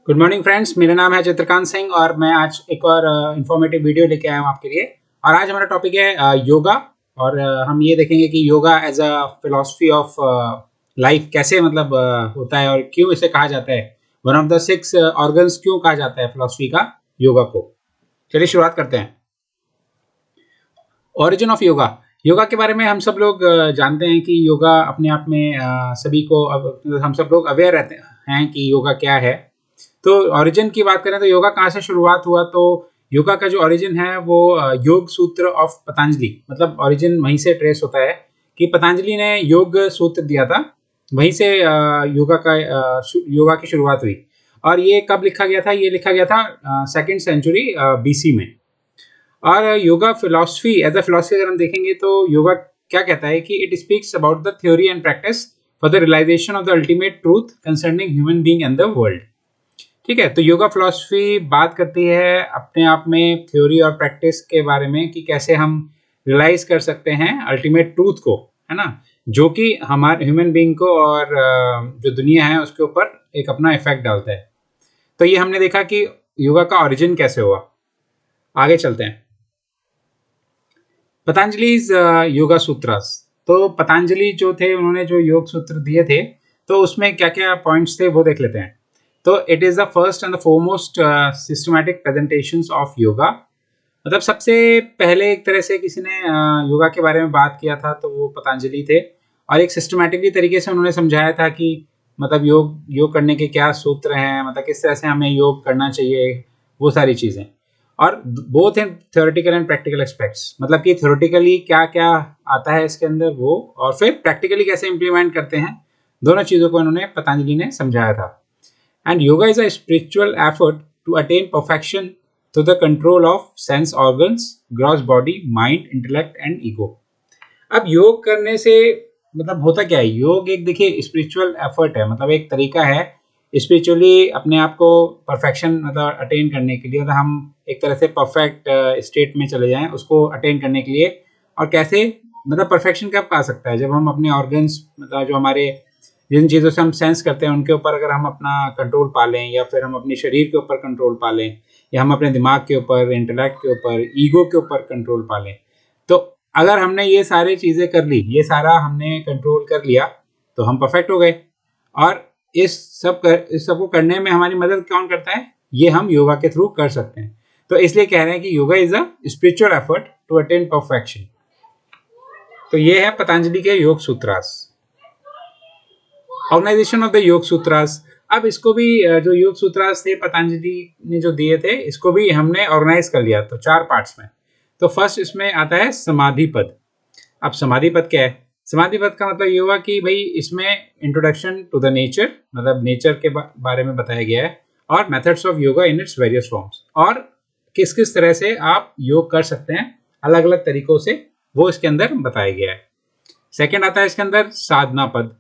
Good morning friends, मेरा नाम है चित्रकांत सिंह और मैं आज एक और इंफॉर्मेटिव वीडियो लेके आया हूँ आपके लिए। और आज हमारा टॉपिक है योगा। और हम ये देखेंगे कि yoga as a philosophy of life कैसे होता है और क्यों इसे कहा जाता है, one of the six organs क्यों कहा जाता है फिलॉसफी का योगा को। चलिए शुरुआत करते हैं। Origin of yoga. योगा के बारे में हम सब लोग जानते हैं कि योगा अपने आप में सभी को हम सब लोग अवेयर रहते हैं कि योगा क्या है। तो ओरिजिन की बात करें तो योगा कहाँ से शुरुआत हुआ, तो योगा का जो ओरिजिन है वो योग सूत्र ऑफ पतंजलि, मतलब ओरिजिन वहीं से ट्रेस होता है कि पतंजलि ने योग सूत्र दिया था। वहीं से योगा की शुरुआत हुई। और ये कब लिखा गया था? ये लिखा गया था सेकेंड सेंचुरी बीसी में। और yoga philosophy as a philosophy अगर हम देखेंगे तो योगा क्या कहता है कि it speaks about the theory and practice for the realization of the ultimate truth concerning human being and the world. ठीक है, तो योगा फिलॉसफी बात करती है अपने आप में थ्योरी और प्रैक्टिस के बारे में कि कैसे हम रियलाइज कर सकते हैं अल्टीमेट ट्रूथ को, है ना, जो कि हमारे ह्यूमन बीइंग को और जो दुनिया है उसके ऊपर एक अपना इफेक्ट डालता है। तो ये हमने देखा कि योगा का ओरिजिन कैसे हुआ। आगे चलते हैं। पतंजलि योगा सूत्रास। तो पतंजलि जो थे उन्होंने जो योग सूत्र दिए थे तो उसमें क्या क्या पॉइंट्स थे वो देख लेते हैं। तो it is the first and the foremost systematic presentations of yoga. मतलब सबसे पहले एक तरह से किसी ने योगा के बारे में बात किया था तो वो पतंजलि थे। और एक सिस्टमैटिकली तरीके से उन्होंने समझाया था कि मतलब योग करने के क्या सूत्र हैं, मतलब किस तरह से हमें योग करना चाहिए, वो सारी चीज़ें। और both in theoretical and practical aspects, मतलब कि थ्योरेटिकली क्या क्या आता है इसके अंदर वो, और फिर प्रैक्टिकली कैसे इम्प्लीमेंट करते हैं, दोनों चीज़ों को इन्होंने पतंजलि ने समझाया था। And yoga is a spiritual effort to attain perfection through the control of sense organs, gross body, mind, intellect and ego. अब योग करने से मतलब होता क्या है? योग एक देखिए स्पिरिचुअल एफर्ट है, मतलब एक तरीका है स्पिरिचुअली अपने आप को परफेक्शन मतलब अटेन करने के लिए, मतलब हम एक तरह से परफेक्ट स्टेट में चले जाएं उसको अटेन करने के लिए। और कैसे मतलब परफेक्शन कब आ सकता है? जब हम अपने ऑर्गन्स मतलब जो हमारे जिन चीज़ों से हम सेंस करते हैं उनके ऊपर अगर हम अपना कंट्रोल पा लें, या फिर हम अपने शरीर के ऊपर कंट्रोल पा लें, या हम अपने दिमाग के ऊपर, इंटेलेक्ट के ऊपर, ईगो के ऊपर कंट्रोल पा लें। तो अगर हमने ये सारी चीज़ें कर ली, ये सारा हमने कंट्रोल कर लिया तो हम परफेक्ट हो गए। और इस सब को करने में हमारी मदद कौन करता है? ये हम योगा के थ्रू कर सकते हैं। तो इसलिए कह रहे हैं कि yoga is a spiritual effort to attain perfection. तो ये है पतंजलि के योग सूत्रास। ऑर्गेनाइजेशन ऑफ द योग सूत्रास। अब इसको भी जो योग सूत्रास थे पतंजलि ने जो दिए थे, इसको भी हमने ऑर्गेनाइज कर लिया तो 4 पार्ट्स में। तो फर्स्ट इसमें आता है समाधि पद। अब समाधि पद क्या है? समाधि पद का मतलब ये हुआ कि भाई इसमें इंट्रोडक्शन टू द नेचर, मतलब नेचर के बारे में बताया गया है, और methods of yoga in its various forms, और किस किस तरह से आप योग कर सकते हैं अलग अलग तरीकों से, वो इसके अंदर बताया गया है। सेकेंड आता है इसके अंदर साधना पद।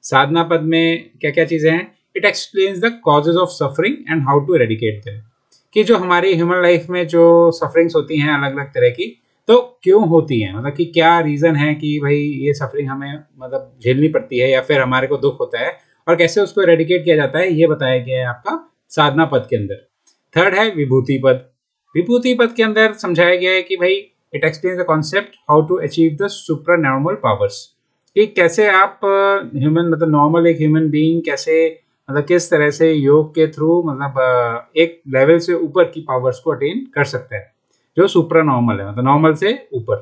साधना पद में क्या क्या चीज़ें हैं? It explains the causes of suffering and how to eradicate them, कि जो हमारी ह्यूमन लाइफ में जो सफरिंग्स होती हैं अलग अलग तरह की, तो क्यों होती हैं, मतलब कि क्या रीज़न है कि भाई ये सफरिंग हमें मतलब झेलनी पड़ती है या फिर हमारे को दुख होता है, और कैसे उसको एरेडिकेट किया जाता है, ये बताया गया है आपका साधना पद के अंदर। थर्ड है विभूति पद। विभूति पद के अंदर समझाया गया है कि भाई it explains the concept how to achieve the supra normal powers, कि कैसे आप ह्यूमन मतलब नॉर्मल एक ह्यूमन बीइंग कैसे मतलब किस तरह से योग के थ्रू मतलब एक लेवल से ऊपर की पावर्स को अटेन कर सकते हैं, जो सुप्रा नॉर्मल है, मतलब नॉर्मल से ऊपर।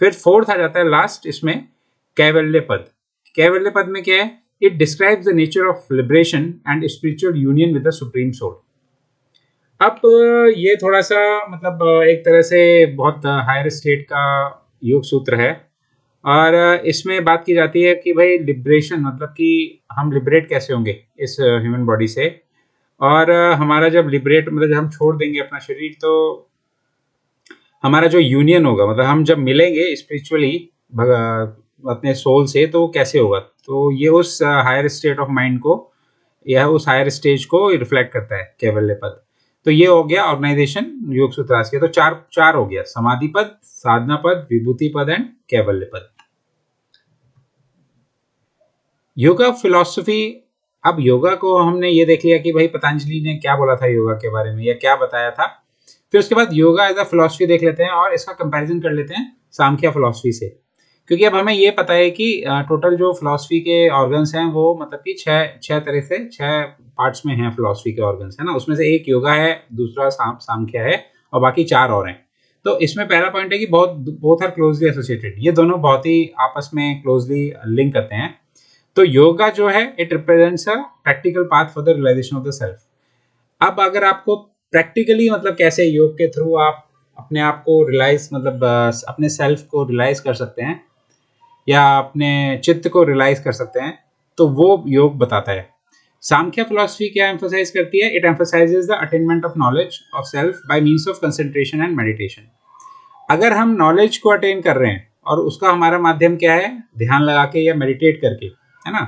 फिर फोर्थ आ जाता है लास्ट इसमें कैवल्य पद। कैवल्य पद में क्या है? It describes the nature of liberation and spiritual union with the supreme soul. अब ये थोड़ा सा मतलब एक तरह से बहुत हायर स्टेट का योग सूत्र है। और इसमें बात की जाती है कि भाई लिबरेशन मतलब कि हम लिबरेट कैसे होंगे इस ह्यूमन बॉडी से, और हमारा जब लिबरेट मतलब जब हम छोड़ देंगे अपना शरीर तो हमारा जो यूनियन होगा, मतलब हम जब मिलेंगे स्पिरिचुअली अपने सोल से, तो कैसे होगा? तो ये उस हायर स्टेट ऑफ माइंड को या उस हायर स्टेज को रिफ्लेक्ट करता है कैवल्य पद। तो ये हो गया ऑर्गेनाइजेशन योग सूत्रास के। तो चार हो गया, समाधि पद, साधना पद, विभूति पद एंड कैवल्य पद। योगा फिलॉसफी अब योगा को हमने ये देख लिया कि भाई पतंजलि ने क्या बोला था योगा के बारे में या क्या बताया था। फिर उसके बाद योगा एज अ फिलॉसफी देख लेते हैं और इसका कंपैरिजन कर लेते हैं सांख्य फिलॉसफी से, क्योंकि अब हमें ये पता है कि टोटल जो फिलॉसफी के ऑर्गन्स हैं वो मतलब कि छह तरह से 6 पार्ट्स में हैं फिलॉसफी के ऑर्गन्स, है ना। उसमें से एक योगा है, दूसरा सांख्य है और बाकी 4 और हैं। तो इसमें पहला पॉइंट है कि बोथ आर क्लोजली एसोसिएटेड, ये दोनों बहुत ही आपस में क्लोजली लिंक करते हैं। तो योगा जो है it represents a practical path for the realization of the self. अब अगर आपको प्रैक्टिकली मतलब कैसे योग के थ्रू आप अपने आप को रियलाइज मतलब अपने सेल्फ को रियलाइज कर सकते हैं या अपने चित्त को रियलाइज कर सकते हैं, तो वो योग बताता है। सांख्य फिलॉसफी क्या एम्फसाइज करती है? It emphasises the attainment of knowledge of self by means of concentration and meditation. अगर हम नॉलेज को अटेन कर रहे हैं और उसका हमारा माध्यम क्या है? ध्यान लगा के या मेडिटेट करके, है ना,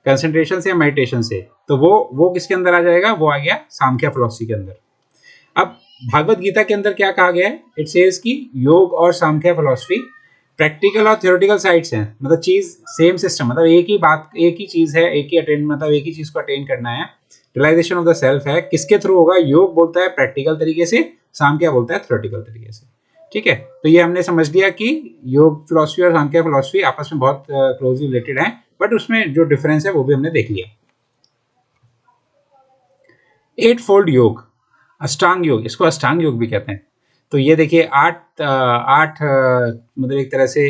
कंसंट्रेशन से या मेडिटेशन से, तो वो किसके अंदर आ जाएगा? वो आ गया सांख्य फिलॉसफी के अंदर। अब भागवत गीता के अंदर क्या कहा गया है? इट सेज कि योग और सांख्य फिलॉसफी प्रैक्टिकल और थ्योरेटिकल साइड्स हैं, मतलब चीज सेम सिस्टम, मतलब एक ही बात, एक ही चीज है, एक ही अटेन, मतलब एक ही चीज को अटेन करना है। रियलाइजेशन ऑफ द सेल्फ है, किसके थ्रू होगा? योग बोलता है प्रैक्टिकल तरीके से, सांख्य बोलता है थ्योरेटिकल तरीके से। ठीक है, तो ये हमने समझ लिया कि योग फिलॉसफी और सांख्य फिलॉसफी आपस में बहुत क्लोजली रिलेटेड है, बट उसमें जो डिफरेंस है वो भी हमने देख लिया। 8 फोल्ड योग, अष्टांग योग, इसको अष्टांग योग भी कहते हैं। तो ये देखिए 8 मतलब एक तरह से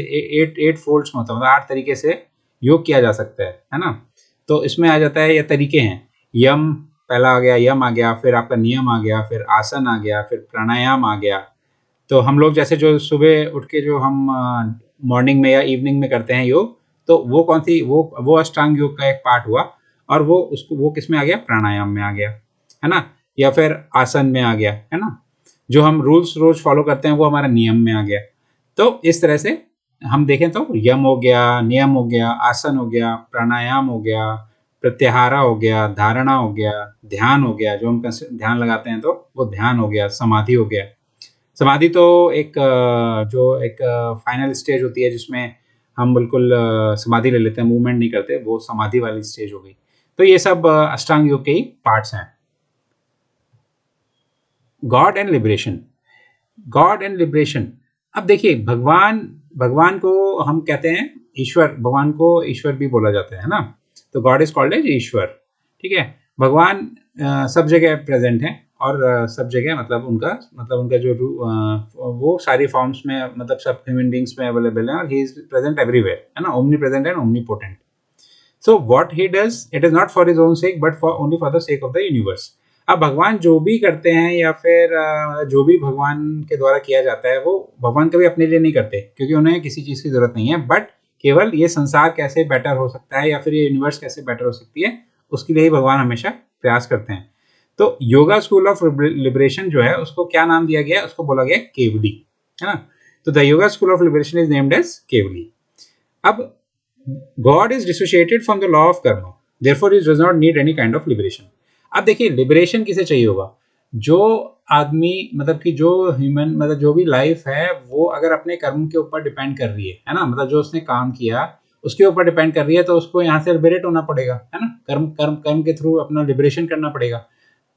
8 फोल्ड्स मतलब 8 तरीके से योग किया जा सकता है ना। तो इसमें आ जाता है, ये तरीके हैं, यम पहला आ गया, यम आ गया, फिर आपका नियम आ गया, फिर आसन आ गया, फिर प्राणायाम आ गया। तो हम लोग जैसे जो सुबह उठ के जो हम मॉर्निंग में या इवनिंग में करते हैं योग, तो वो कौन सी, वो अष्टांग योग का एक पार्ट हुआ, और वो किस में आ गया? प्राणायाम में आ गया, है ना, या फिर आसन में आ गया, है ना। जो हम रूल्स रोज फॉलो करते हैं वो हमारा नियम में आ गया। तो इस तरह से हम देखें तो यम हो गया, नियम हो गया, आसन हो गया, प्राणायाम हो गया, प्रत्याहारा हो गया, धारणा हो गया, ध्यान हो गया, जो हम ध्यान लगाते हैं तो वो ध्यान हो गया, समाधि हो गया। समाधि तो एक जो एक फाइनल स्टेज होती है जिसमें हम बिल्कुल समाधि ले लेते हैं, मूवमेंट नहीं करते, वो समाधि वाली स्टेज हो गई। तो ये सब अष्टांग योग के ही पार्ट्स हैं। God and liberation, God and liberation. अब देखिए भगवान को हम कहते हैं ईश्वर, भगवान को ईश्वर भी बोला जाता है ना। तो गॉड इज कॉल्ड एज ईश्वर। ठीक है, भगवान सब जगह प्रेजेंट है, और सब जगह मतलब उनका जो वो सारी फॉर्म्स में, मतलब सब ह्यूमन बींग्स में अवेलेबल है, और ही इज प्रेजेंट एवरीवेयर, है ना, omni present and omni potent. So what he does, it is not for his own sec but for only for the sake of the universe. अब भगवान जो भी करते हैं या फिर जो भी भगवान के द्वारा किया जाता है, वो भगवान कभी अपने लिए नहीं करते, क्योंकि उन्हें किसी चीज की जरूरत नहीं है, बट केवल ये संसार कैसे बेटर हो सकता है या फिर ये यूनिवर्स कैसे बेटर हो सकती है, उसके लिए ही भगवान हमेशा प्रयास करते हैं। तो योगा स्कूल ऑफ लिबरेशन जो है उसको क्या नाम दिया गया? उसको बोला गया केवली, है ना। तो the yoga school of liberation is named as Kevali. अब God is dissociated from the law of karma, therefore he does not need any kind of liberation. अब देखिए लिबरेशन किसे चाहिए होगा? जो आदमी, मतलब कि जो ह्यूमन, मतलब जो भी लाइफ है, वो अगर अपने कर्म के ऊपर डिपेंड कर रही है ना, मतलब जो उसने काम किया उसके ऊपर डिपेंड कर रही है, तो उसको यहाँ से लिबरेट होना पड़ेगा, है ना, कर्म कर्म कर्म के थ्रू अपना लिबरेशन करना पड़ेगा।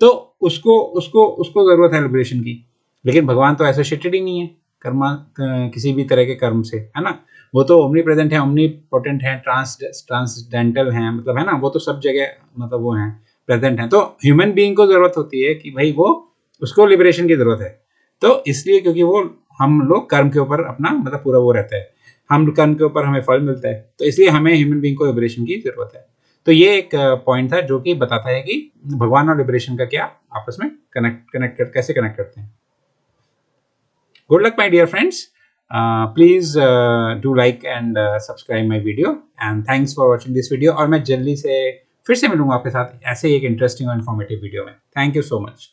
तो उसको उसको उसको जरूरत है लिबरेशन की। लेकिन भगवान तो एसोसिएटेड ही नहीं है कर्मा किसी भी तरह के कर्म से, है ना। वो तो ओमनी प्रेजेंट है, ओमनी पोटेंट है, ट्रांसडेंटल है, मतलब, है ना, वो तो सब जगह मतलब वो है, प्रेजेंट है। तो ह्यूमन बीइंग को जरूरत होती है कि भाई वो, उसको लिबरेशन की जरूरत है। तो इसलिए क्योंकि वो, हम लोग कर्म के ऊपर अपना मतलब पूरा वो रहता है, हम कर्म के ऊपर हमें फल मिलता है, तो इसलिए हमें ह्यूमन बीइंग को लिबरेशन की जरूरत है। तो ये एक पॉइंट था जो कि बताता है कि भगवान और लिबरेशन का क्या आपस में कैसे कनेक्ट करते हैं। Good luck my dear friends, please do like and subscribe my video, and thanks for watching this video. और मैं जल्दी से फिर से मिलूंगा आपके साथ ऐसे एक इंटरेस्टिंग और इन्फॉर्मेटिव वीडियो में। Thank you so much.